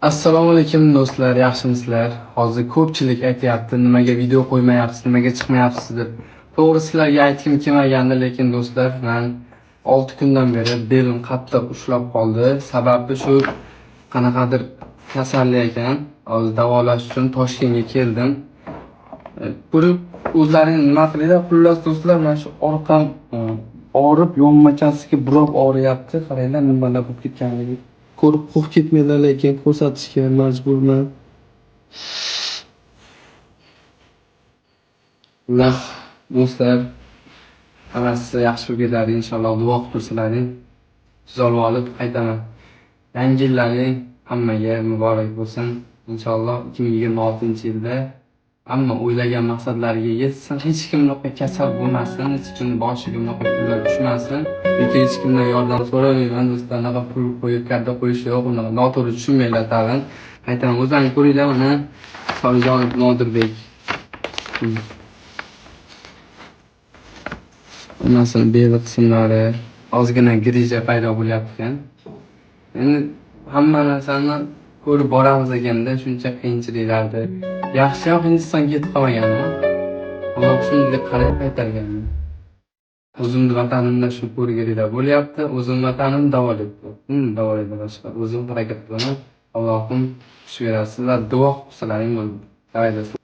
Assalomu alaykum do'stlar, yaxshimisizlar? Hozir ko'pchilik aytyapti, nimaga video qo'ymayapsiz, nimaga chiqmayapsiz deb. To'g'ri sizlarga aytgim kelmagandi, lekin do'stlar, men 6 kundan beri belim qattiq ushlab qoldi. Sababi shu qanaqadir kasallik ekan. Hozir davolash uchun Toshkentga keldim. Ko'rib o'zlaringiz nima qilinglar, xullas do'stlar, mana shu orqam og'rib, yonmachasiga biroq og'riyapti. Qaranglar, nimalar bo'lib ketganligi. Ko'rib qo'rqib ketmanglar, lekin ko'rsatishga majburman. Xullas, do'stlar, hammasi yaxshi bo'lib ketadi inshaalloh. Duo qilib tursalaring. Tuzalib olib qaytaman. Yangi yillaring hammaga muborak bo'lsin. Inshaalloh 2026-yilda hamma o'ylagan maqsadlariga yetsin. Hech kim unaqa kasal bo'lmasin, hech kim boshiga unaqa pullar tushmasin. Lekin hech kimdan yordam so'ramayman do'stlar. Unaqa pul qo'yib, karta qo'yish yo'q, unaqa noto'g'ri tushunmanglar tag'in. Aytaman, o'zlaringiz ko'ringlar, mana Solijonov Nodirbek. Onasini beli qismlari ozgina grija paydo bo'lyapti. Endi hamma narsani ko'rib boramiz ekanda, shuncha qiyinchiliklarni. Yaxshiyam Hindistonga ketib qolmaganman. Alloh shunday qarab qaytarganman. O'zimni vatanimda shu ko'rgiliklar bo'lyapti. O'zim vatanim davolayapti. Davolaydi boshqa. O'zim harakat qilaman. Allohim kuch berasizlar, duo qilsalaring bo'ladi.